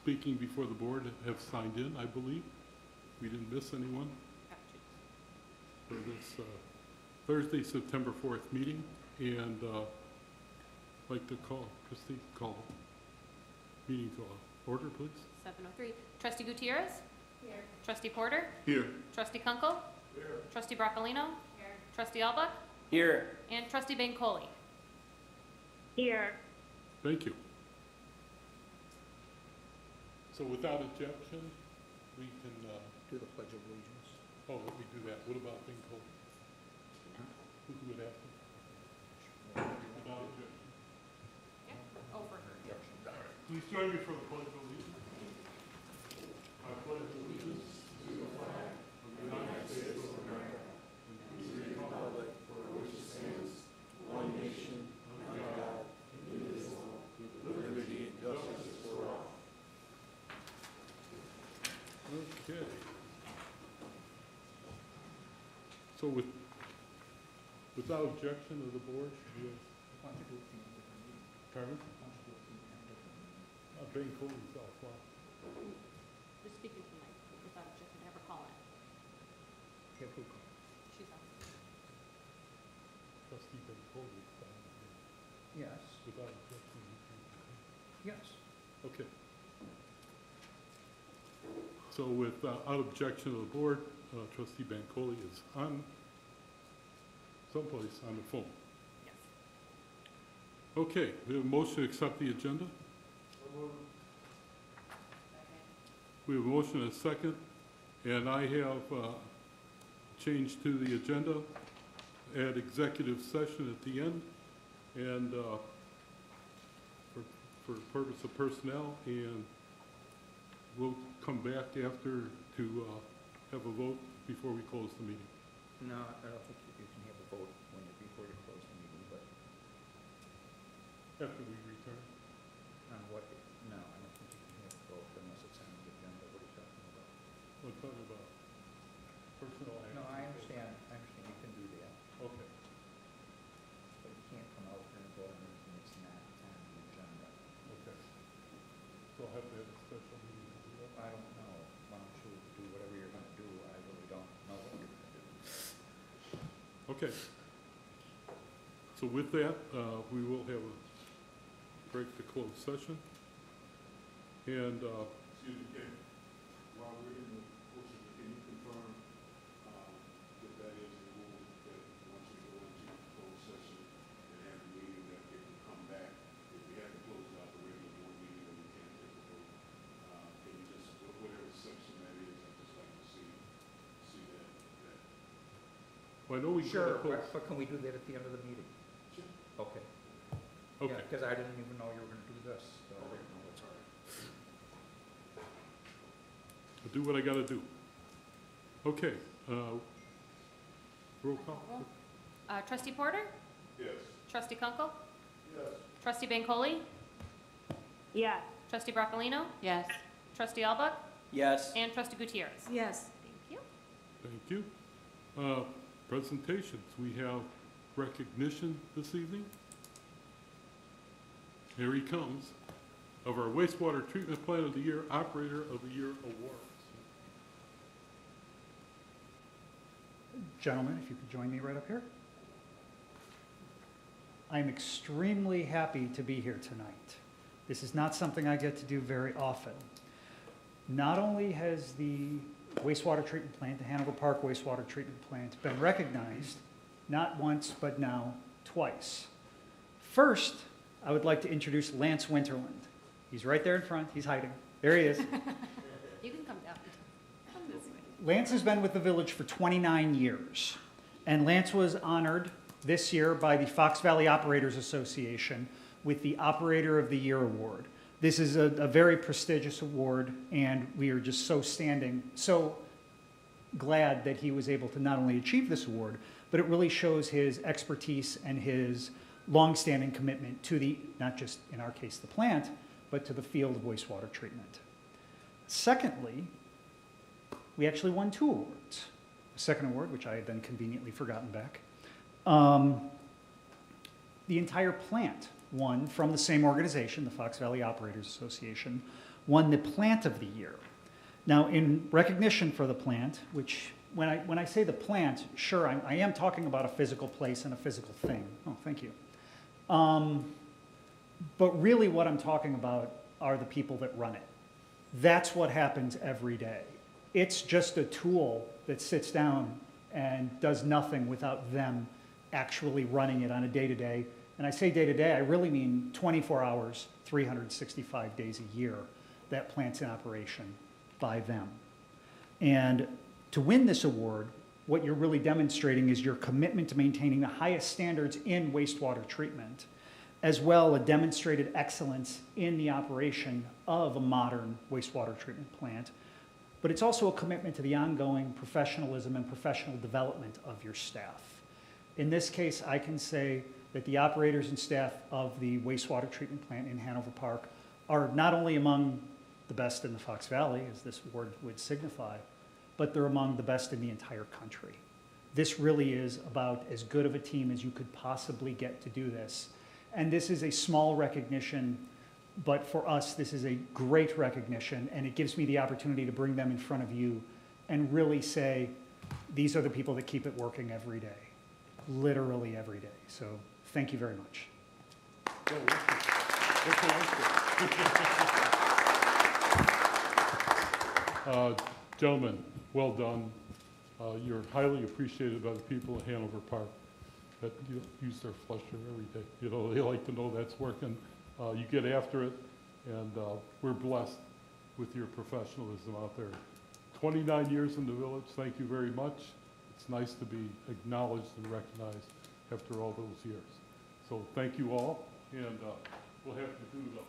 speaking before the board have signed in, I believe. We didn't miss anyone for this Thursday, September 4th meeting. And I'd like to call, Christie, call meeting to order, please. 7:03. Trustee Gutierrez? Here. Trustee Porter? Here. Trustee Kunkel? Here. Trustee Broccolino? Here. Trustee Albuck? Here. And Trustee Bancole. Here. Thank you. So without objection, we can, Do the Pledge of Allegiance. oh, let me do that. What about Bancole? Who would have to? Without objection. Yeah. Oh, for her. Please join me for the Pledge of Allegiance. I pledge allegiance to the flag of the United States of America and to the republic for which it stands, one nation, under God, indivisible, with liberty and justice for all. Okay. So without objection of the board, we have, pardon? Bancole's offline. Just speaking to Mike without objection. Have her call in. She's on. Trustee Bancole is down here. Yes. Without objection, you can. Yes. Okay. So without objection of the board, Trustee Bancole is on someplace on the phone. Yes. Okay, we have a motion to accept the agenda. We have a motion and a second, and I have changed to the agenda, add executive session at the end, and for the purpose of personnel, and we'll come back after to have a vote before we close the meeting. No, I don't think you can have a vote before you close the meeting, but After we return. on what, no, I don't think you can have a vote unless it's on the agenda. What are you talking about? We're talking about personnel action. No, I understand you can do that, Okay, but you can't come out here and vote on anything that's not on the agenda. okay. So I'll have to have a special meeting to do that. I don't know, why don't you do whatever you're gonna do, I really don't know what you're gonna do. Okay. So with that, we will have a break to close session. And, Excuse me, Ken, while we're in the portion, can you confirm that that is the rule, that once we go into closed session and have the meeting, that it can come back, if we haven't closed out the regular board meeting, then we can't take a vote. Can you just, whatever section that is, I'd just like to see that. well, I know we Sure, gotta close. but can we do that at the end of the meeting? Sure. Okay. Okay, Because I didn't even know you were gonna do this, so I didn't know what's. I'll do what I gotta do. Okay, roll call. Trustee Porter? Yes. Trustee Kunkel? Yes. Trustee Bancole? Yes. Trustee Broccolino? Yes. Trustee Albuck? Yes. And Trustee Gutierrez? Yes. Thank you. Thank you. Presentations, we have recognition this evening. Here he comes, of our wastewater treatment plant of the year, operator of the year awards. Gentlemen, if you could join me right up here. I'm extremely happy to be here tonight. This is not something I get to do very often. Not only has the wastewater treatment plant, the Hanover Park wastewater treatment plant, been recognized, not once, but now twice. First, I would like to introduce Lance Winterland. He's right there in front, he's hiding. There he is. You can come down. Come this way. Lance has been with the village for 29 years, and Lance was honored this year by the Fox Valley Operators Association with the Operator of the Year Award. This is a very prestigious award, and we are just so glad that he was able to not only achieve this award, but it really shows his expertise and his longstanding commitment to the, not just in our case, the plant, but to the field of wastewater treatment. Secondly, we actually won 2 awards. The second award, which I had then conveniently forgotten back, the entire plant won from the same organization, the Fox Valley Operators Association, won the Plant of the Year. Now, in recognition for the plant, which when I say the plant, sure, I am talking about a physical place and a physical thing. Oh, thank you. But really what I'm talking about are the people that run it. That's what happens every day. It's just a tool that sits down and does nothing without them actually running it on a day-to-day. And I say day-to-day, I really mean 24 hours, 365 days a year, that plant's in operation by them. And to win this award, what you're really demonstrating is your commitment to maintaining the highest standards in wastewater treatment, as well as a demonstrated excellence in the operation of a modern wastewater treatment plant. But it's also a commitment to the ongoing professionalism and professional development of your staff. In this case, I can say that the operators and staff of the wastewater treatment plant in Hanover Park are not only among the best in the Fox Valley, as this award would signify, but they're among the best in the entire country. This really is about as good of a team as you could possibly get to do this. And this is a small recognition, but for us, this is a great recognition, and it gives me the opportunity to bring them in front of you and really say, these are the people that keep it working every day, literally every day. So thank you very much. Gentlemen, well done. You're highly appreciated by the people of Hanover Park that use their flusher every day. You know, they like to know that's working. You get after it, and we're blessed with your professionalism out there. 29 years in the village, thank you very much. It's nice to be acknowledged and recognized after all those years. So thank you all, and we'll have to do the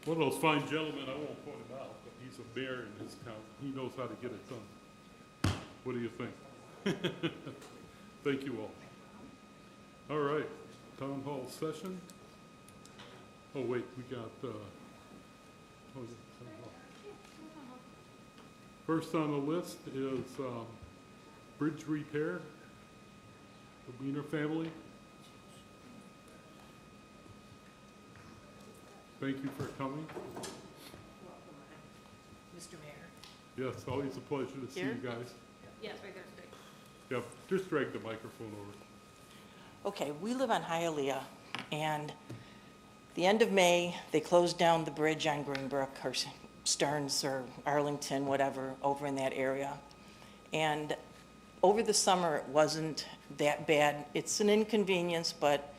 one of those fine gentlemen, I won't point him out, but he's a mayor in his town. He knows how to get it done. What do you think? Thank you all. All right, town hall session. Oh, wait, we got, oh, yeah, town hall. First on the list is bridge repair, the Wiener family. Thank you for coming. Mr. Mayor. Yes, always a pleasure to see you guys. Yes, right there, straight. Yeah, just drag the microphone over. Okay, we live on Hialeah, and the end of May, they closed down the bridge on Greenbrook, or Stearns, or Arlington, whatever, over in that area. And over the summer, it wasn't that bad. It's an inconvenience, but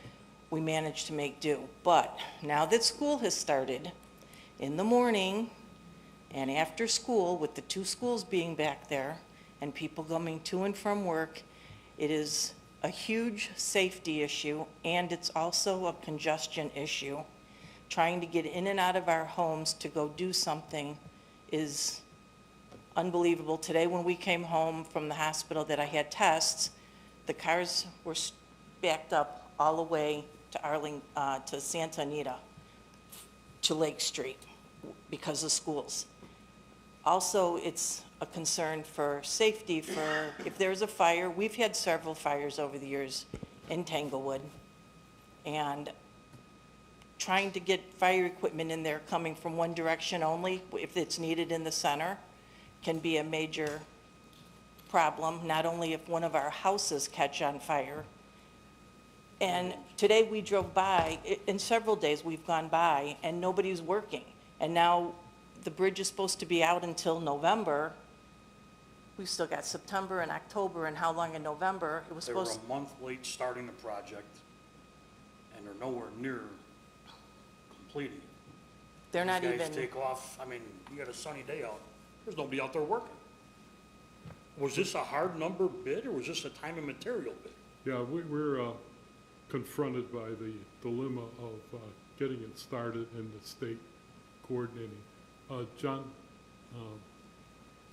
we managed to make do. But now that school has started, in the morning and after school, with the two schools being back there and people coming to and from work, it is a huge safety issue, and it's also a congestion issue. Trying to get in and out of our homes to go do something is unbelievable. Today when we came home from the hospital that I had tests, the cars were backed up all the way to Santa Anita, to Lake Street, because of schools. Also, it's a concern for safety, for if there's a fire. We've had several fires over the years in Tanglewood. And trying to get fire equipment in there coming from one direction only, if it's needed in the center, can be a major problem, not only if one of our houses catch on fire. And today we drove by, in several days we've gone by, and nobody's working. And now the bridge is supposed to be out until November. We've still got September and October, and how long in November? It was They were supposed, a month late starting the project, and they're nowhere near completing. they're not These even, guys take off, I mean, you got a sunny day out, there's nobody out there working. Was this a hard number bid, or was this a time and material bid? Yeah, we're confronted by the dilemma of getting it started and the state coordinating. John,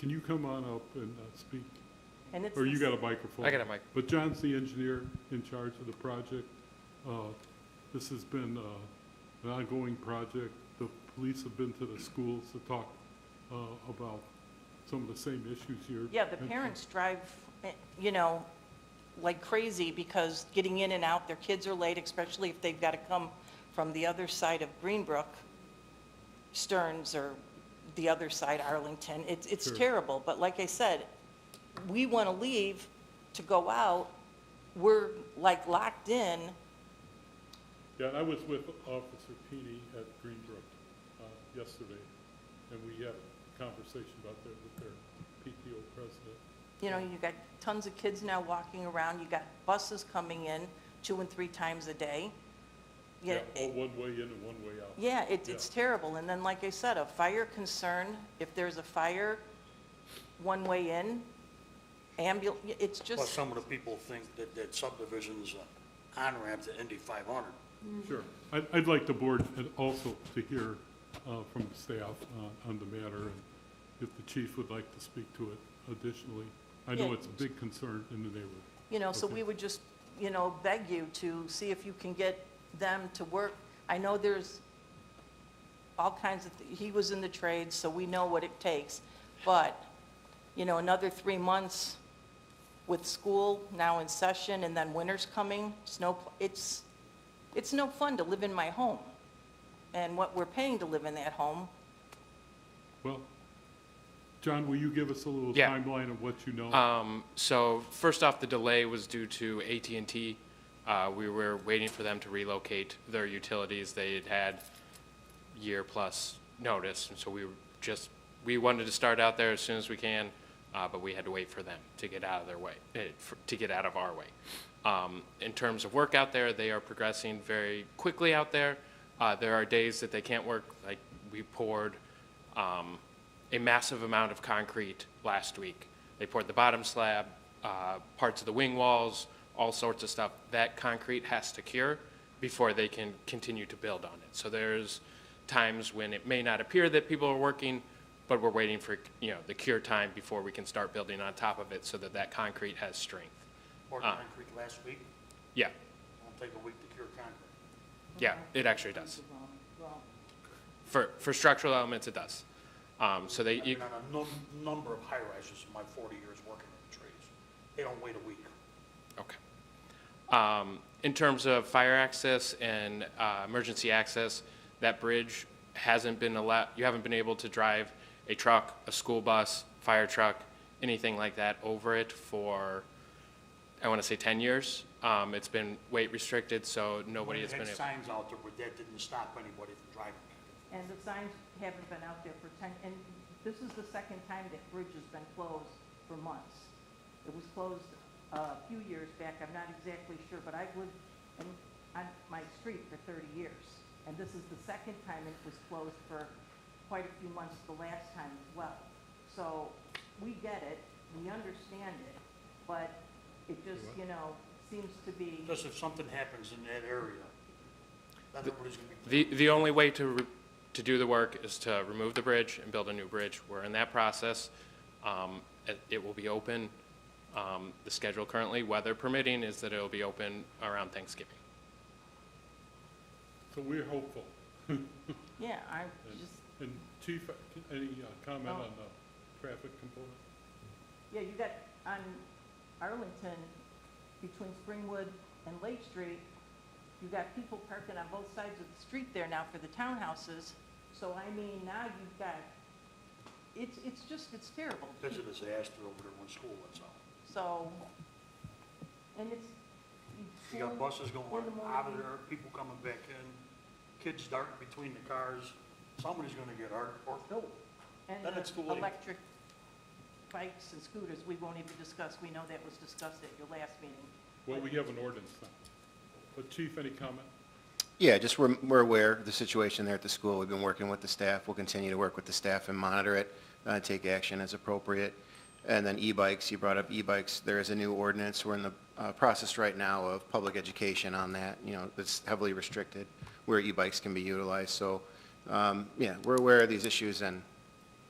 can you come on up and speak? and it's. Or you the- got a microphone? I got a mic. But John's the engineer in charge of the project. This has been an ongoing project. The police have been to the schools to talk about some of the same issues here. Yeah, the parents drive, you know, like crazy because getting in and out, their kids are late, especially if they've got to come from the other side of Greenbrook, Stearns, or the other side, Arlington. It's Sure. terrible, but like I said, we want to leave to go out. We're like locked in. Yeah, I was with Officer Peony at Greenbrook yesterday, and we had a conversation about that with their PTO president. You know, you got tons of kids now walking around. You got buses coming in 2 and 3 times a day. Yeah, one way in and one way out. Yeah, it's terrible. And then, like I said, a fire concern, if there's a fire, one way in, it's Plus, just, some of the people think that subdivision's an on-ramp to Indy 500. Sure. I'd like the board and also to hear from the staff on the matter, and if the chief would like to speak to it additionally. I know Yeah. it's a big concern in the neighborhood. you know, so Okay. we would just, you know, beg you to see if you can get them to work. I know there's all kinds of, he was in the trades, so we know what it takes. But, you know, another 3 months with school now in session and then winter's coming, it's no fun to live in my home. And what we're paying to live in that home, Well, John, will you give us a little Yeah. timeline of what you know? So first off, the delay was due to AT&T. We were waiting for them to relocate their utilities. They had year-plus notice, and so we wanted to start out there as soon as we can, but we had to wait for them to get out of their way, to get out of our way. In terms of work out there, they are progressing very quickly out there. There are days that they can't work, like we poured a massive amount of concrete last week. They poured the bottom slab, parts of the wing walls, all sorts of stuff. That concrete has to cure before they can continue to build on it. So there's times when it may not appear that people are working, but we're waiting for, you know, the cure time before we can start building on top of it so that that concrete has strength. Poured concrete last week, Yeah, it'll take a week to cure concrete. yeah, it actually does. well, For structural elements, it does. So they, I've been on a number of high-rises in my 40 years working in the trades. They don't wait a week. okay. In terms of fire access and emergency access, that bridge hasn't been allowed, you haven't been able to drive a truck, a school bus, fire truck, anything like that over it for, I want to say 10 years. It's been weight restricted, so nobody has been They able. had signs out there, but that didn't stop anybody from driving. and the signs haven't been out there for 10, and this is the second time that bridge has been closed for months. It was closed a few years back, I'm not exactly sure, but I've lived on my street for 30 years. And this is the second time it was closed for quite a few months the last time as well. So we get it, we understand it, but it just, you know, seems to be, Just if something happens in that area, then everybody's gonna be. The only way to do the work is to remove the bridge and build a new bridge. We're in that process. It will be open. The schedule currently, weather permitting, is that it'll be open around Thanksgiving. So we're hopeful. yeah, I And- just, And Chief, any comment Oh. on the traffic component? yeah, you got on Arlington, between Springwood And Lake Street, you got people parking on both sides of the street there now for the townhouses. So I mean, now you've got, it's terrible. It's a disaster over there when school lets out. So, and it's. You got buses going in the out of morning. there, people coming back in, kids darting between the cars. Somebody's gonna get hurt or killed. And Then it's too the late. electric bikes and scooters, we won't even discuss. We know that was discussed at your last meeting. Well, we have an ordinance now. But Chief, any comment? Yeah, just we're aware of the situation there at the school. We've been working with the staff. We'll continue to work with the staff and monitor it, take action as appropriate. And then e-bikes, you brought up e-bikes. There is a new ordinance. We're in the process right now of public education on that. You know, it's heavily restricted where e-bikes can be utilized. So, yeah, we're aware of these issues and,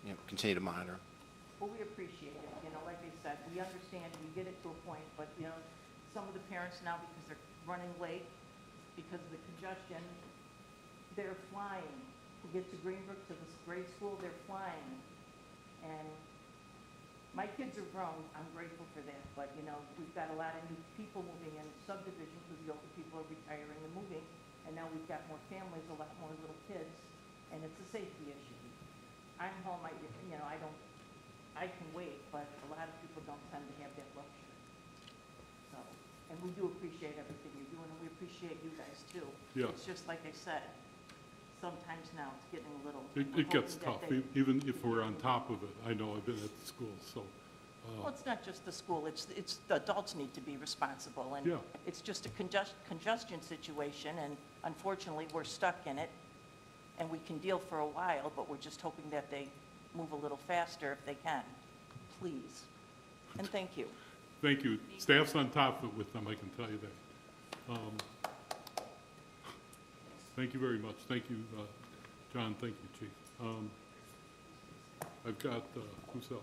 you know, continue to monitor. Well, we appreciate it. You know, like I said, we understand, we get it to a point, but, you know, some of the parents now, because they're running late, because of the congestion, they're flying. To get to Greenbrook, to this grade school, they're flying. And my kids are grown, I'm grateful for that, but, you know, we've got a lot of new people moving in subdivision because the older people are retiring and moving, and now we've got more families, a lot more little kids, and it's a safety issue. I'm home, you know, I can wait, but a lot of people don't tend to have that luxury. So, and we do appreciate everything you're doing, and we appreciate you guys too. Yeah. It's just like I said, sometimes now it's getting a little. It gets we're hoping tough, that they- even if we're on top of it. I know, I've been at the school, so, Well, it's not just the school, it's the adults need to be responsible, and Yeah. it's just a congestion situation, and unfortunately, we're stuck in it, and we can deal for a while, but we're just hoping that they move a little faster if they can, please. And thank you. thank you. Staff's on top of it with them, I can tell you that. Thank you very much. Thank you, John. Thank you, Chief. I've got, who's else?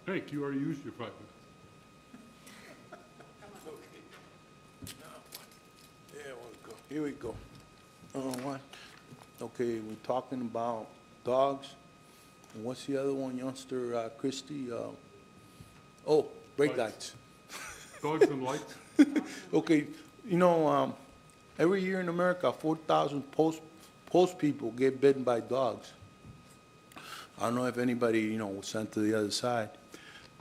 Hank, you already used your 5 minutes. Yeah, we'll go. Here we go. One. Okay, we're talking about dogs. And what's the other one, youngster, Christie? Oh, brake Lights. lights. Dogs and lights? Okay, you know, every year in America, 4,000 post people get bitten by dogs. I don't know if anybody, you know, was sent to the other side.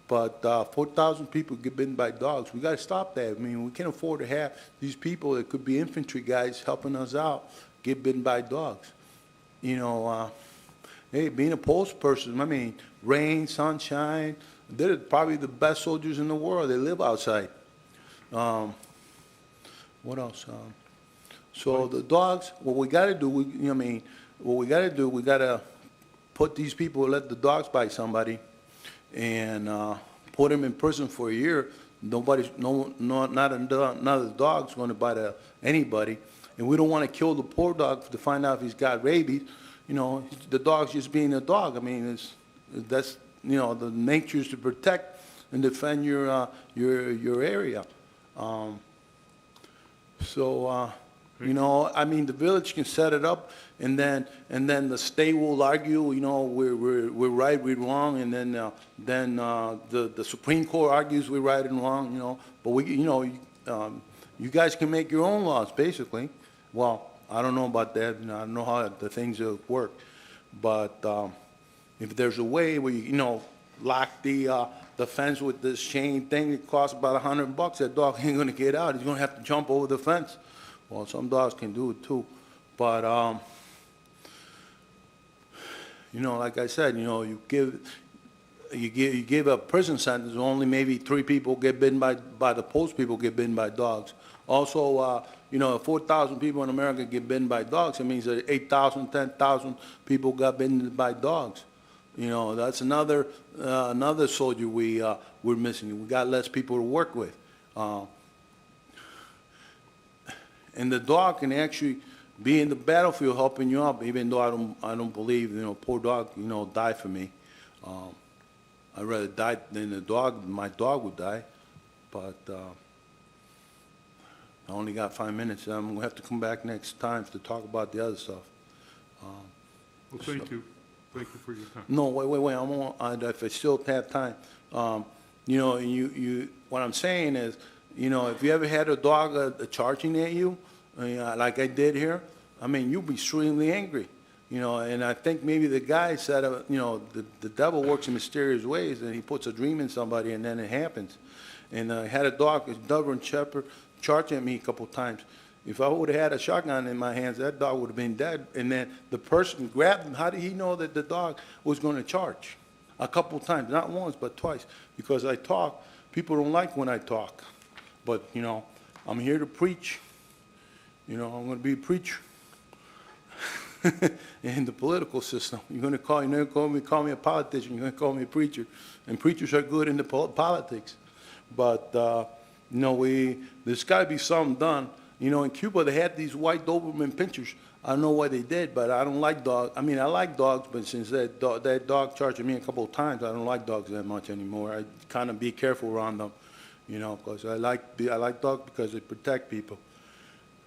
But 4,000 people get bitten by dogs. We got to stop that. I mean, we can't afford to have these people that could be infantry guys helping us out get bitten by dogs. You know, hey, being a post person, I mean, rain, sunshine, they're probably the best soldiers in the world. They live outside. What else? So the dogs, what we got to do, we got to put these people, let the dogs bite somebody, and put them in prison for a year. Not another dog's going to bite anybody, and we don't want to kill the poor dog to find out if he's got rabies. You know, the dog's just being a dog. I mean, that's you know, the nature is to protect and defend your area. You know, I mean, the village can set it up, and then the state will argue, you know, we're right, we're wrong, and then the Supreme Court argues we're right and wrong, you know. But you guys can make your own laws, basically. Well, I don't know about that. You know, I don't know how the things will work, but if there's a way where you know, lock the fence with this chain thing, it costs about $100. That dog ain't gonna get out. He's gonna have to jump over the fence. Well, some dogs can do it too, but you know, like I said, you know, you give a prison sentence, only maybe 3 people get bitten by the post people get bitten by dogs. Also, you know, if 4,000 people in America get bitten by dogs, it means that 8,000, 10,000 people got bitten by dogs. You know, that's another soldier we're missing. We got less people to work with. And the dog can actually be in the battlefield helping you up, even though I don't believe, you know, poor dog, you know, die for me. I'd rather die than my dog would die. But I only got 5 minutes. I'm going to have to come back next time to talk about the other stuff. Well, thank you. Thank you for your time. No, wait. If I still have time, you know, what I'm saying is, you know, if you ever had a dog charging at you, like I did here, I mean, you'd be extremely angry, you know, and I think maybe the guy said, you know, the devil works in mysterious ways, and he puts a dream in somebody, and then it happens. And I had a dog, a Dublin Shepherd, charging at me a couple times. If I would have had a shotgun in my hands, that dog would have been dead. And then the person grabbed him. How did he know that the dog was going to charge? A couple times, not once, but twice. Because I talk, people don't like when I talk. But, you know, I'm here to preach. You know, I'm going to be a preacher. In the political system, you're going to call me a politician, you're going to call me a preacher. And preachers are good in the politics. But, you know, there's got to be something done. You know, in Cuba, they had these white Doberman pinchers. I don't know why they did, but I don't like dogs. I mean, I like dogs, but since that dog charged me a couple of times, I don't like dogs that much anymore. I kind of be careful around them, you know, because I like dogs because they protect people.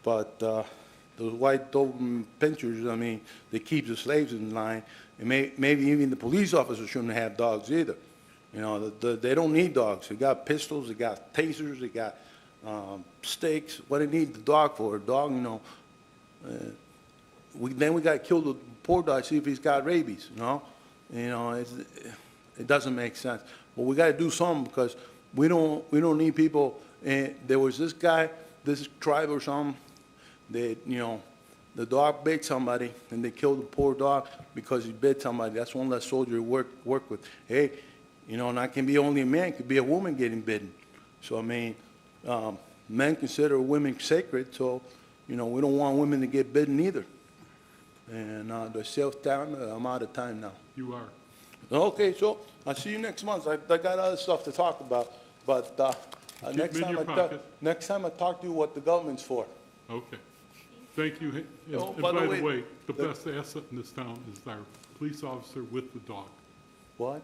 But those white Doberman pinchers, I mean, they keep the slaves in line. And maybe even the police officers shouldn't have dogs either. You know, they don't need dogs. They got pistols, they got tasers, they got stakes. What do they need the dog for? A dog, you know. Then we got to kill the poor dog, see if he's got rabies, you know. You know, it doesn't make sense. But we got to do something because we don't need people. And there was this guy, this tribe or something, that, you know, the dog bit somebody and they killed the poor dog because he bit somebody. That's one less soldier to work with. Hey, you know, not can be only a man, it could be a woman getting bitten. So, I mean, men consider women sacred, so, you know, we don't want women to get bitten either. And the self-time, I'm out of time now. You are. Okay, so I'll see you next month. I got other stuff to talk about, but Keep next them in time your pocket. next time I talk to you what the government's for. Okay. Thank you. And Oh, and by by the the way, way, the best asset in this town is our police officer with the dog. What?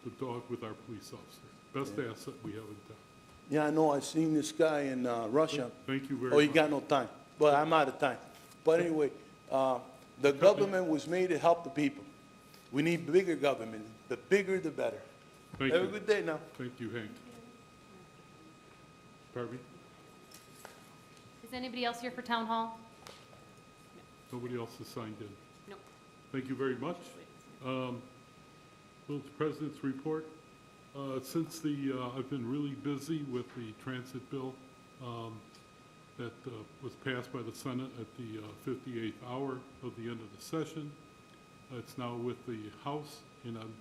The dog with our police officer. Best asset we have in town. Yeah, I know. I seen this guy in Russia. Thank you very Oh, much. you got no time. But I'm out of time. But anyway, the government was made to help the people. We need bigger government. The bigger, the better. Thank Have you. a good day now. Thank you, Hank. Pardon me? Is anybody else here for town hall? Nobody else has signed in. No. Thank you very much. Village President's report. Since I've been really busy with the transit bill that was passed by the Senate at the 58th hour of the end of the session. It's now with the House, and I'm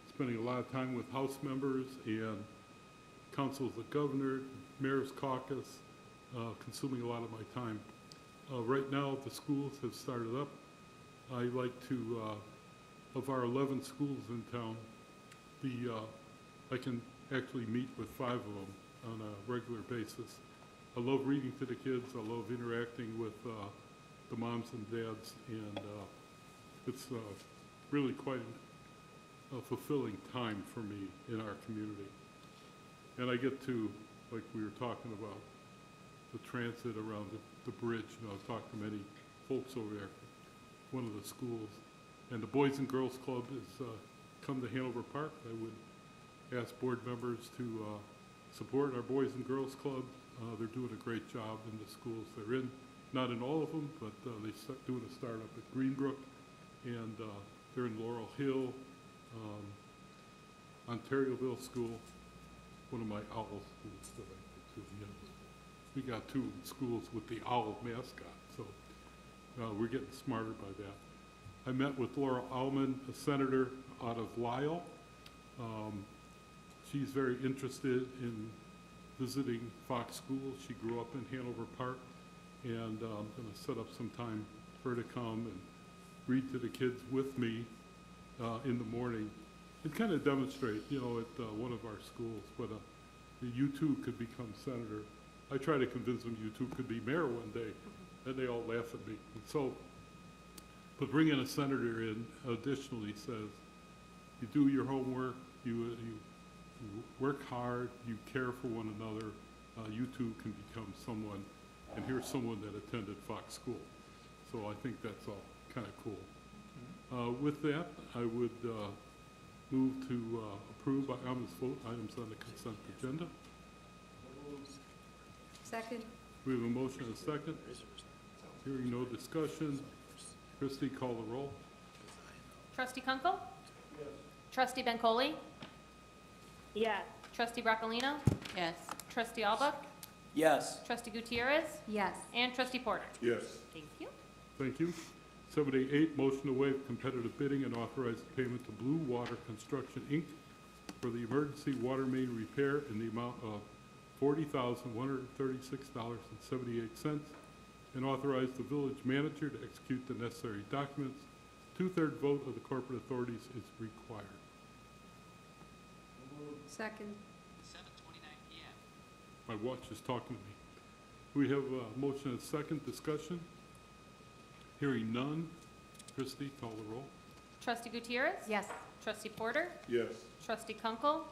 spending a lot of time with House members and councils of governor, mayor's caucus, consuming a lot of my time. Right now, the schools have started up. I like to, of our 11 schools in town, I can actually meet with 5 of them on a regular basis. I love reading to the kids. I love interacting with the moms and dads, and it's really quite a fulfilling time for me in our community. And I get to, like we were talking about, the transit around the bridge. You know, I've talked to many folks over there, one of the schools. And the Boys and Girls Club has come to Hanover Park. I would ask board members to support our Boys and Girls Club. They're doing a great job in the schools they're in. Not in all of them, but they're doing a startup at Greenbrook, and they're in Laurel Hill, Ontarioville School, one of my owl schools that I go to. You know, we got 2 schools with the owl mascot, so we're getting smarter by that. I met with Laura Allman, a senator out of Lyle. She's very interested in visiting Fox schools. She grew up in Hanover Park, and I'm going to set up some time for her to come and read to the kids with me in the morning and kind of demonstrate, you know, at one of our schools, but you too could become senator. I try to convince them you too could be mayor one day, and they all laugh at me. And so, but bringing a senator in additionally says, you do your homework, you work hard, you care for one another, you too can become someone, and here's someone that attended Fox School. So I think that's all kind of cool. With that, I would move to approve by unanimous vote items on the consent agenda. Second. We have a motion and a second. Hearing no discussion. Christie, call the roll. Trustee Kunkel? Trustee Bancole? Yes. Trustee Broccolino? Yes. Trustee Albuck? Yes. Trustee Gutierrez? Yes. And Trustee Porter? Yes. Thank you. Thank you. 7A8, motion to waive competitive bidding and authorize the payment to Blue Water Construction, Inc. for the emergency water main repair in the amount of $40,136.78, and authorize the village manager to execute the necessary documents. Two-thirds vote of the corporate authorities is required. Second. My watch is talking to me. We have a motion and a second. Discussion. Hearing none. Christie, call the roll. Trustee Gutierrez? Yes. Trustee Porter? Yes. Trustee Kunkel?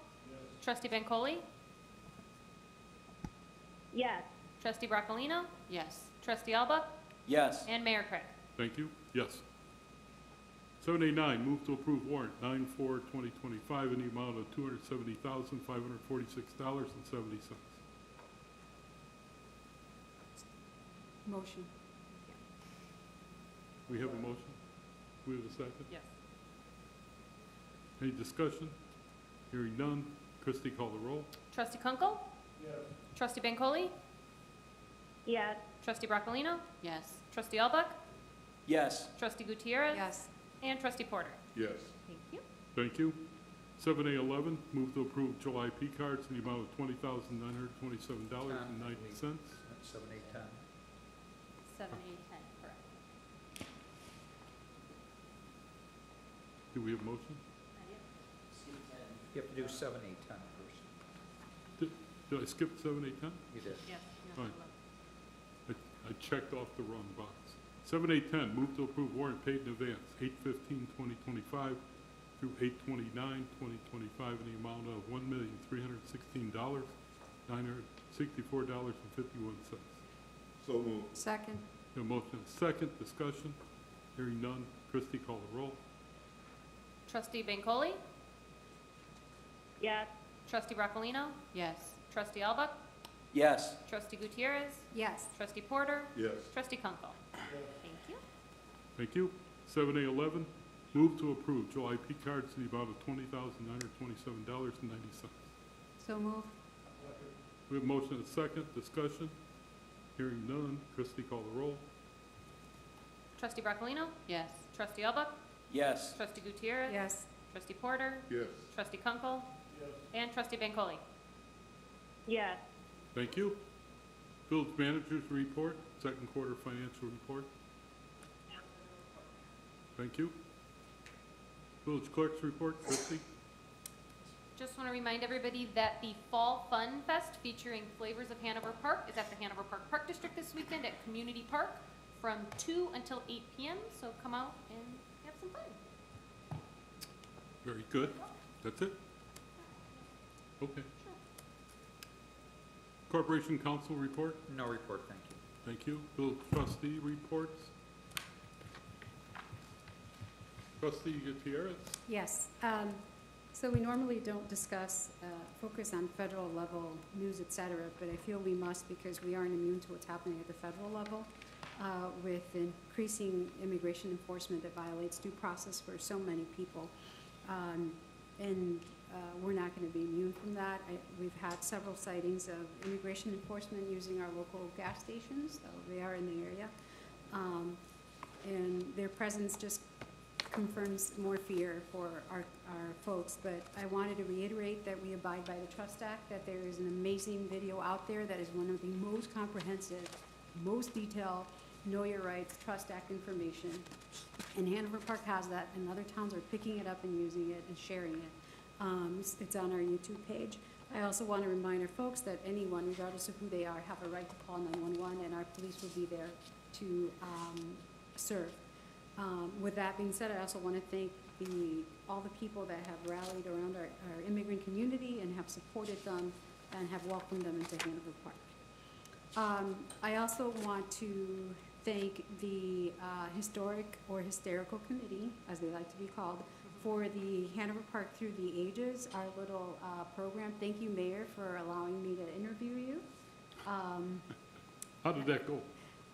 Trustee Bancole? Yes. Trustee Broccolino? Yes. Trustee Albuck? Yes. And Mayor Craig? Thank you. Yes. 7A9, move to approve warrant 9/4/2025 in the amount of $270,546.70. Motion. We have a motion. We have a second. Yes. Any discussion? Hearing none. Christie, call the roll. Trustee Kunkel? Yes. Trustee Bancole? Yes. Trustee Broccolino? Yes. Trustee Albuck? Yes. Trustee Gutierrez? Yes. And Trustee Porter? Yes. Thank you. Thank you. 7A11, move to approve July P cards in the amount of $20,927.90. That's 7/8/10. 7, 8, 10, correct. Do we have a motion? You have to do 7/8/10 first. Did I skip 7A10? You did. Yes. Fine. I checked off the wrong box. 7A10, move to approve warrant paid in advance, 8/15/2025 through 8/29/2025 in the amount of $1,316,964.51. So moved. Second. A motion and second. Discussion. Hearing none. Christie, call the roll. Trustee Bancole? Yes. Trustee Broccolino? Yes. Trustee Albuck? Yes. Trustee Gutierrez? Yes. Trustee Porter? Yes. Trustee Kunkel? Thank you. Thank you. 7A11, move to approve July P cards in the amount of $20,927.90. So move. We have a motion and second. Discussion. Hearing none. Christie, call the roll. Trustee Broccolino? Yes. Trustee Albuck? Yes. Trustee Gutierrez? Yes. Trustee Porter? Yes. Trustee Kunkel? And Trustee Bancole? Yes. Thank you. Village Manager's Report, second quarter financial report. Thank you. Village Clerk's Report, Christie. Just want to remind everybody that the Fall Fun Fest featuring Flavors of Hanover Park is at the Hanover Park Park District this weekend at Community Park from 2 until 8 p.m. So come out and have some fun. Very good. That's it? Okay. Corporation Council Report. No report, thank you. Thank you. Village Trustee Reports. Trustee Gutierrez. Yes. So we normally don't discuss, focus on federal level news, et cetera, but I feel we must because we aren't immune to what's happening at the federal level with increasing immigration enforcement that violates due process for so many people. We're not going to be immune from that. We've had several sightings of immigration enforcement using our local gas stations, so they are in the area. And their presence just confirms more fear for our folks, but I wanted to reiterate that we abide by the Trust Act, that there is an amazing video out there that is one of the most comprehensive, most detailed Know Your Rights Trust Act information. And Hanover Park has that, and other towns are picking it up and using it and sharing it. It's on our YouTube page. I also want to remind our folks that anyone, regardless of who they are, have a right to call 911, and our police will be there to serve. With that being said, I also want to thank all the people that have rallied around our immigrant community and have supported them and have welcomed them into Hanover Park. I also want to thank the Historic or Hysterical Committee, as they like to be called, for the Hanover Park Through the Ages, our little program. Thank you, Mayor, for allowing me to interview you. How did that go?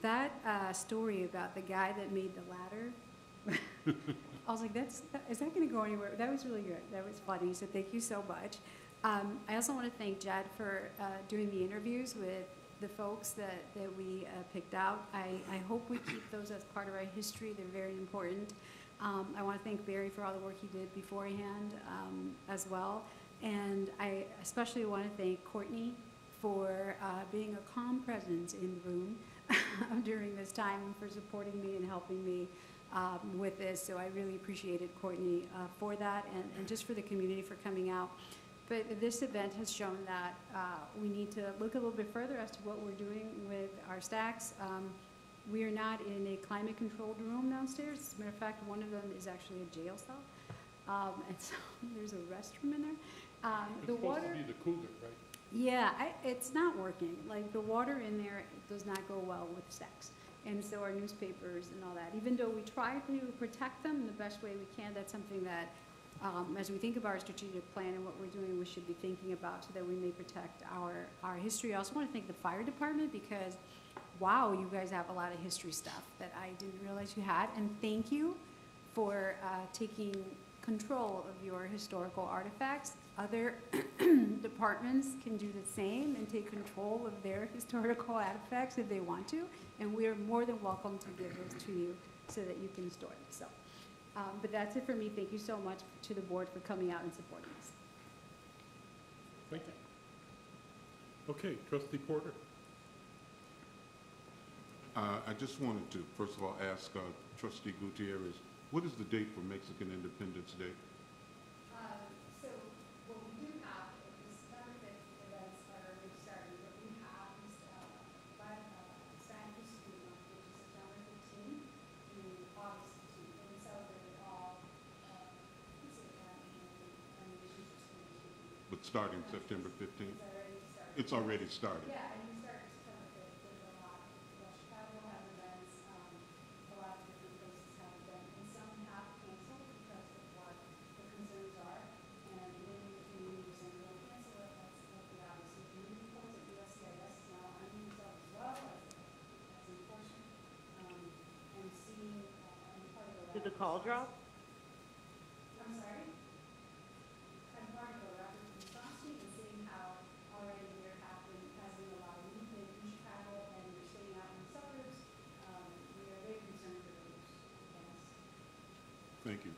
That story about the guy that made the ladder, I was like, is that going to go anywhere? That was really good. That was funny. So thank you so much. I also want to thank Jed for doing the interviews with the folks that we picked out. I hope we keep those as part of our history. They're very important. I want to thank Barry for all the work he did beforehand as well. And I especially want to thank Courtney for being a calm presence in the room during this time and for supporting me and helping me with this. So I really appreciated Courtney for that and just for the community for coming out. But this event has shown that we need to look a little bit further as to what we're doing with our stacks. We are not in a climate-controlled room downstairs. As a matter of fact, one of them is actually a jail cell. And so there's a restroom in there. The water. It's supposed to be the cooler, right? Yeah, it's not working. Like, the water in there does not go well with stacks. And so our newspapers and all that, even though we try to protect them the best way we can, that's something that, as we think about our strategic plan and what we're doing, we should be thinking about so that we may protect our history. I also want to thank the fire department because, wow, you guys have a lot of history stuff that I didn't realize you had. And thank you for taking control of your historical artifacts. Other departments can do the same and take control of their historical artifacts if they want to, and we are more than welcome to give those to you so that you can store them. So, but that's it for me. Thank you so much to the board for coming out and supporting us. Thank you. Okay, Trustee Porter. I just wanted to, first of all, ask Trustee Gutierrez, what is the date for Mexican Independence Day? So what we do have is September 5th events are already starting, but we have Spanish History Month, which is September 15th through August 15th, and we celebrate all But starting September 15th? It's already started. It's already started? Yeah, and we started September 5th with a lot. Chicago has events, a lot of different places have events, and some have canceled because of what the concerns are. And many of the community was saying, well, cancel it, let's look at obviously community codes at USCIS is now arming themselves as well as enforcement. And seeing, and part of the. Did the call drop? I'm sorry? I'm part of the rapid response team and seeing how already there has been a lot of movement in Chicago and they're staying out in the suburbs. We are very concerned for those events. Thank you.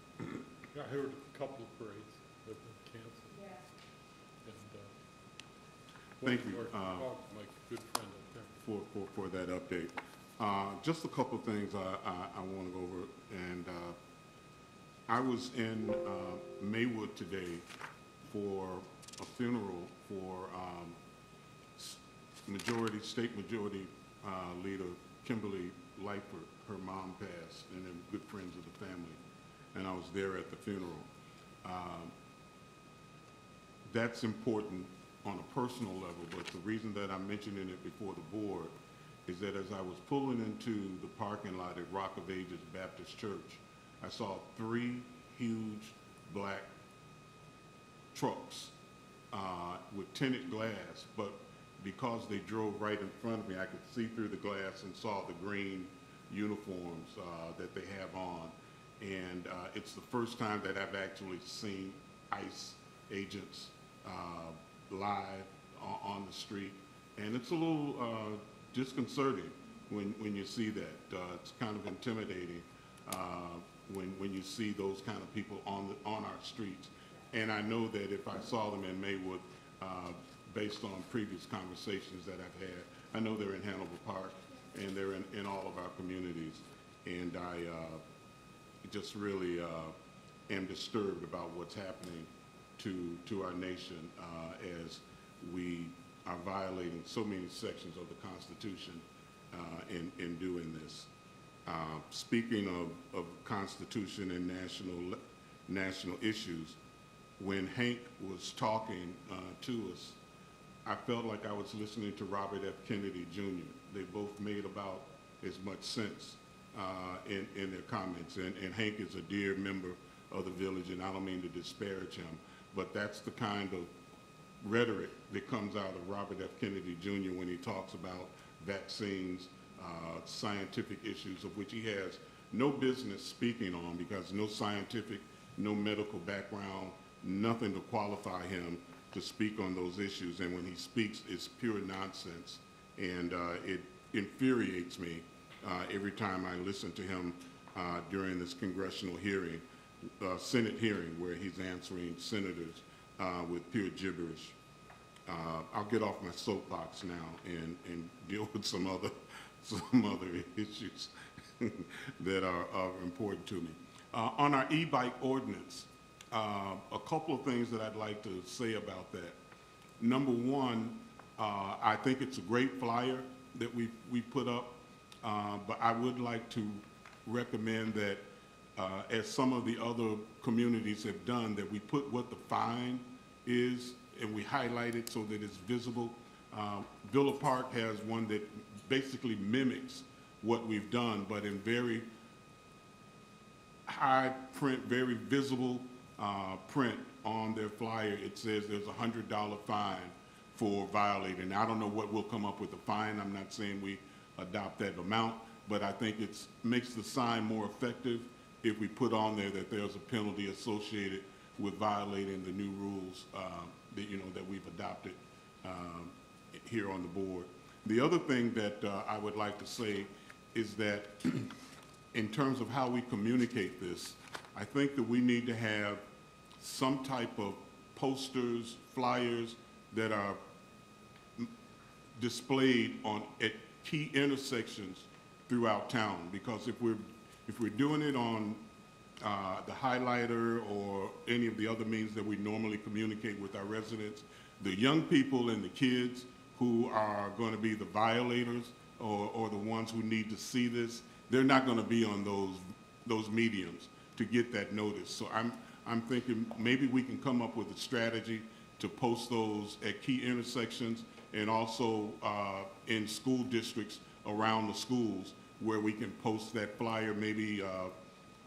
I heard a couple of parades have been canceled. Yeah. And, Thank you, my good friend up there. for that update. Just a couple of things I want to go over. And I was in Maywood today for a funeral for State Majority Leader Kimberly Lightford. Her mom passed, and they're good friends of the family. And I was there at the funeral. That's important on a personal level, but the reason that I'm mentioning it before the board is that as I was pulling into the parking lot at Rock of Ages Baptist Church, I saw 3 huge black trucks with tinted glass, but because they drove right in front of me, I could see through the glass and saw the green uniforms that they have on. And it's the first time that I've actually seen ICE agents live on the street. And it's a little disconcerting when you see that. It's kind of intimidating when you see those kind of people on our streets. And I know that if I saw them in Maywood, based on previous conversations that I've had, I know they're in Hanover Park and they're in all of our communities. And I just really am disturbed about what's happening to our nation as we are violating so many sections of the Constitution in doing this. Speaking of Constitution and national issues, when Hank was talking to us, I felt like I was listening to Robert F. Kennedy Jr. They both made about as much sense in their comments. And Hank is a dear member of the village, and I don't mean to disparage him, but that's the kind of rhetoric that comes out of Robert F. Kennedy Jr. when he talks about vaccines, scientific issues of which he has no business speaking on because no scientific, no medical background, nothing to qualify him to speak on those issues. And when he speaks, it's pure nonsense. And it infuriates me every time I listen to him during this congressional hearing, Senate hearing, where he's answering senators with pure gibberish. I'll get off my soapbox now and deal with some other issues that are important to me. On our e-bike ordinance, a couple of things that I'd like to say about that. Number one, I think it's a great flyer that we put up, but I would like to recommend that, as some of the other communities have done, that we put what the fine is and we highlight it so that it's visible. Villa Park has one that basically mimics what we've done, but in very high print, very visible print on their flyer. It says there's a $100 fine for violating. I don't know what we'll come up with a fine. I'm not saying we adopt that amount, but I think it makes the sign more effective if we put on there that there's a penalty associated with violating the new rules that we've adopted here on the board. The other thing that I would like to say is that in terms of how we communicate this, I think that we need to have some type of posters, flyers that are displayed at key intersections throughout town. Because if we're doing it on the highlighter or any of the other means that we normally communicate with our residents, the young people and the kids who are going to be the violators or the ones who need to see this, they're not going to be on those mediums to get that notice. So I'm thinking maybe we can come up with a strategy to post those at key intersections and also in school districts around the schools where we can post that flyer. Maybe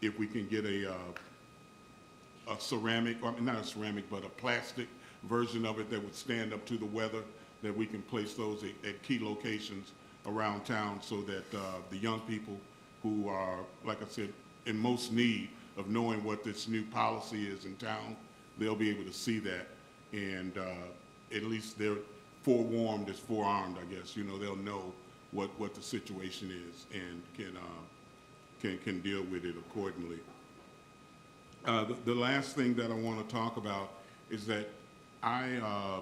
if we can get a ceramic, or not a ceramic, but a plastic version of it that would stand up to the weather, that we can place those at key locations around town so that the young people who are, like I said, in most need of knowing what this new policy is in town, they'll be able to see that, and at least they're forewarned is forearmed, I guess. They'll know what the situation is and can deal with it accordingly. The last thing that I want to talk about is that I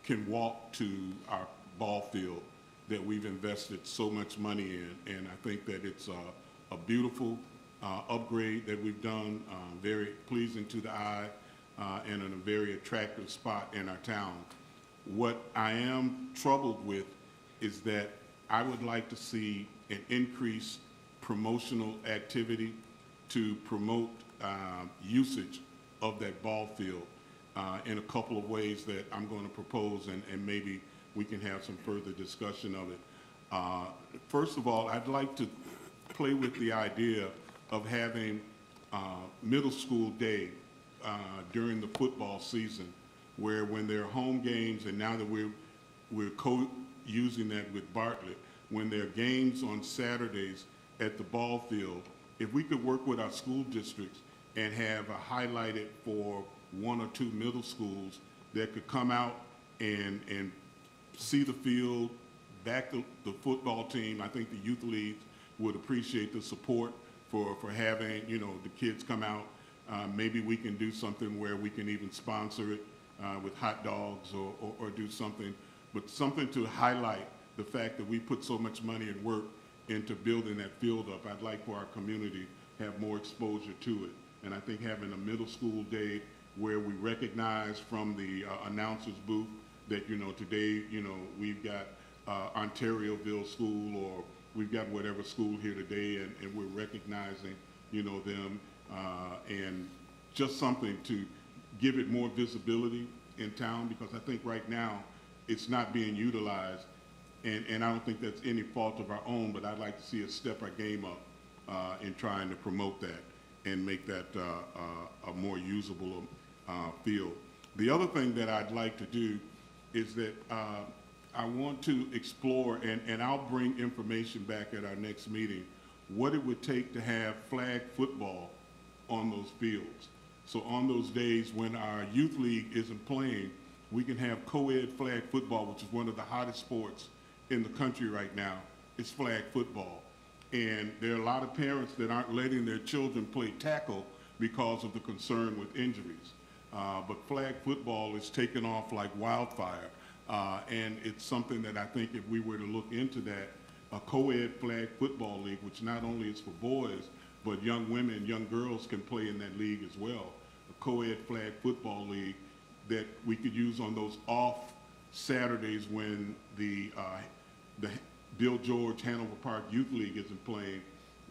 can walk to our ball field that we've invested so much money in, and I think that it's a beautiful upgrade that we've done, very pleasing to the eye, and in a very attractive spot in our town. What I am troubled with is that I would like to see an increased promotional activity to promote usage of that ball field in a couple of ways that I'm going to propose, and maybe we can have some further discussion of it. First of all, I'd like to play with the idea of having middle school day during the football season, where when there are home games, and now that we're co-using that with Bartlett, when there are games on Saturdays at the ball field, if we could work with our school districts and have a highlighted for one or two middle schools that could come out and see the field, back the football team. I think the youth leagues would appreciate the support for having, the kids come out. Maybe we can do something where we can even sponsor it with hot dogs or do something, but something to highlight the fact that we put so much money and work into building that field up. I'd like for our community to have more exposure to it. And I think having a middle school day where we recognize from the announcer's booth that, today, we've got Ontarioville School, or we've got whatever school here today, and we're recognizing, them, and just something to give it more visibility in town, because I think right now it's not being utilized, and I don't think that's any fault of our own, but I'd like to see us step our game up in trying to promote that and make that a more usable field. The other thing that I'd like to do is that I want to explore, and I'll bring information back at our next meeting, what it would take to have flag football on those fields. So on those days when our youth league isn't playing, we can have co-ed flag football, which is one of the hottest sports in the country right now. It's flag football. And there are a lot of parents that aren't letting their children play tackle because of the concern with injuries. But flag football is taken off like wildfire. And it's something that I think if we were to look into that, a co-ed flag football league, which not only is for boys, but young women, young girls can play in that league as well. A co-ed flag football league that we could use on those off Saturdays when the Bill George Hanover Park Youth League isn't playing.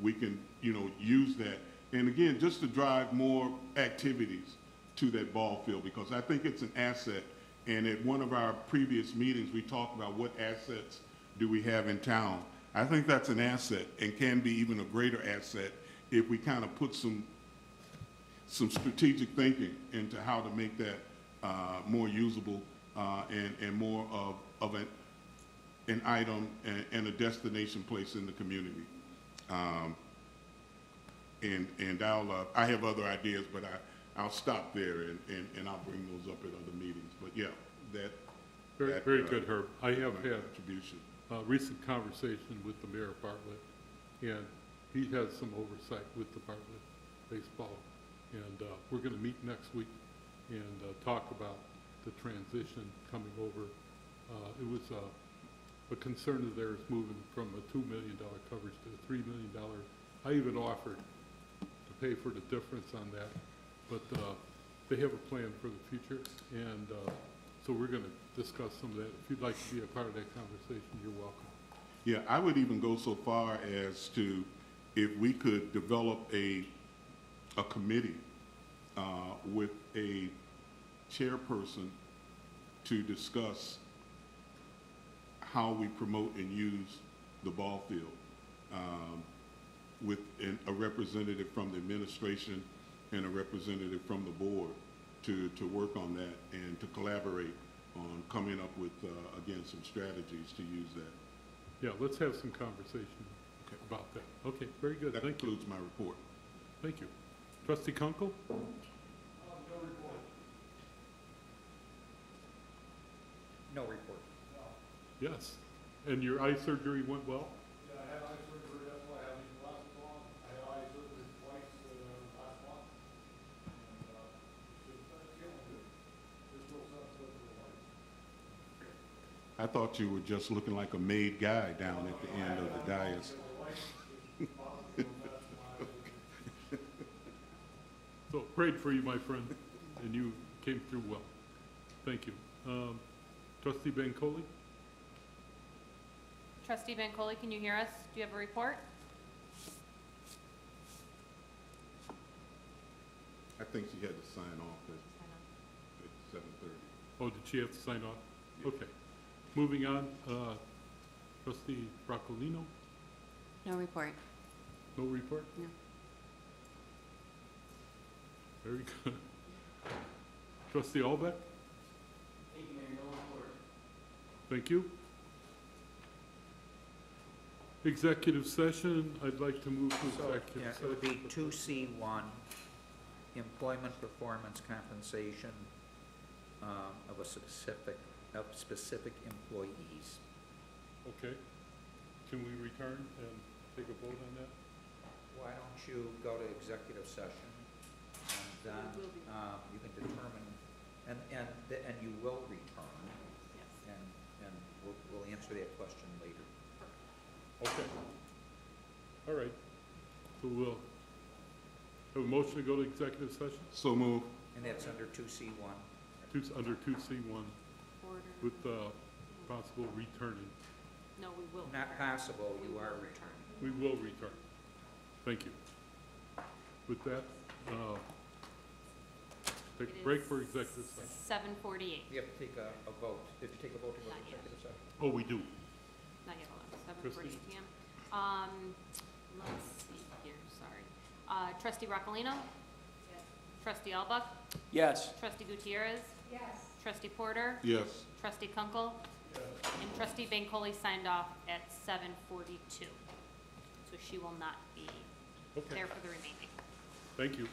We can, use that. And again, just to drive more activities to that ball field, because I think it's an asset. And at one of our previous meetings, we talked about what assets do we have in town. I think that's an asset and can be even a greater asset if we kind of put some strategic thinking into how to make that more usable and more of an item and a destination place in the community. And I have other ideas, but I'll stop there and I'll bring those up at other meetings. But yeah, Very good, Herb. I have had contribution. a recent conversation with the mayor of Bartlett, and he has some oversight with the Bartlett baseball. And we're going to meet next week and talk about the transition coming over. It was a concern of theirs moving from a $2 million coverage to a $3 million. I even offered to pay for the difference on that, but they have a plan for the future, and so we're going to discuss some of that. If you'd like to be a part of that conversation, you're welcome. Yeah, I would even go so far as to, if we could develop a committee with a chairperson to discuss how we promote and use the ball field, with a representative from the administration and a representative from the board to work on that and to collaborate on coming up with, again, some strategies to use that. Yeah, let's have some conversation about that. Okay, very good. That Thank you. concludes my report. Thank you. Trustee Kunkel? No report. Yes. And your eye surgery went well? Yeah, I had eye surgery, that's why I have these glasses on. I had eye surgery twice last month. And it's feeling good. It's real sensitive to the light. I thought you were just looking like a made guy down at the end of the dais. So prayed for you, my friend, and you came through well. Thank you. Trustee Bancole? Trustee Bancole, can you hear us? Do you have a report? I think she had to sign off at 7:30. Oh, did she have to sign off? Okay. Moving on, Trustee Broccolino? No report. No report? No. Very good. Trustee Albeck? Thank you, Mayor. No report. Thank you. Executive session, I'd like to move to So, executive yeah, it session. would be 2C1, employment performance compensation of specific employees. Okay. Can we return and take a vote on that? Why don't you go to executive session, and then you can determine, and you will return, and we'll answer that question later. Okay. All right. So we'll have a motion to go to executive session? So move. And that's under 2C1. Under 2C1 Order. with possible returning. No, we will. Not possible, you are returning. We will return. Thank you. With that, take a break for executive session. 7:48. You have to take a vote. Did you take a vote to go to Not yet. executive session? Oh, we do. Not yet, hold on, Christie. 7:48 PM. Let's see here, sorry. Trustee Roccolino? Yes. Trustee Albuck? Yes. Trustee Gutierrez? Yes. Trustee Porter? Yes. Trustee Kunkel? And Trustee Bancole signed off at 7:42. So she will not be Okay. there for the remaining. Thank you.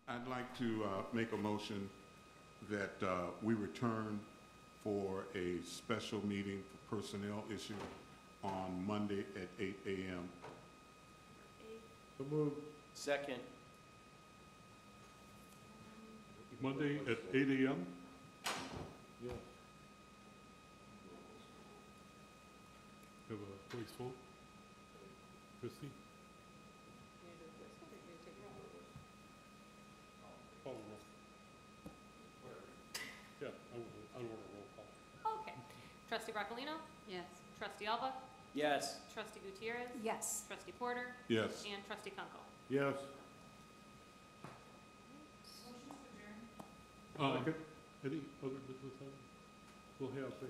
I'd like to make a motion that we return for a special meeting for personnel issue on Monday at 8 a.m. So moved. Second. Monday at 8 a.m.? Yeah. Have a voice vote? Christie? Call the roll. Yeah, I don't want a roll call. Okay. Trustee Broccolino? Yes. Trustee Alba? Yes. Trustee Gutierrez? Yes. Trustee Porter? Yes. And Trustee Kunkel? Yes. Any other business items? We'll have a,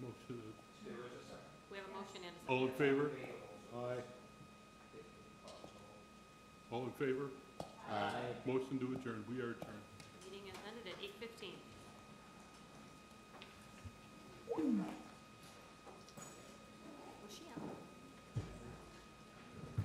motion. We have a motion and a second. All in favor? Aye. All in favor? Aye. Motion to adjourn. We are adjourned. Meeting is ended at 8:15.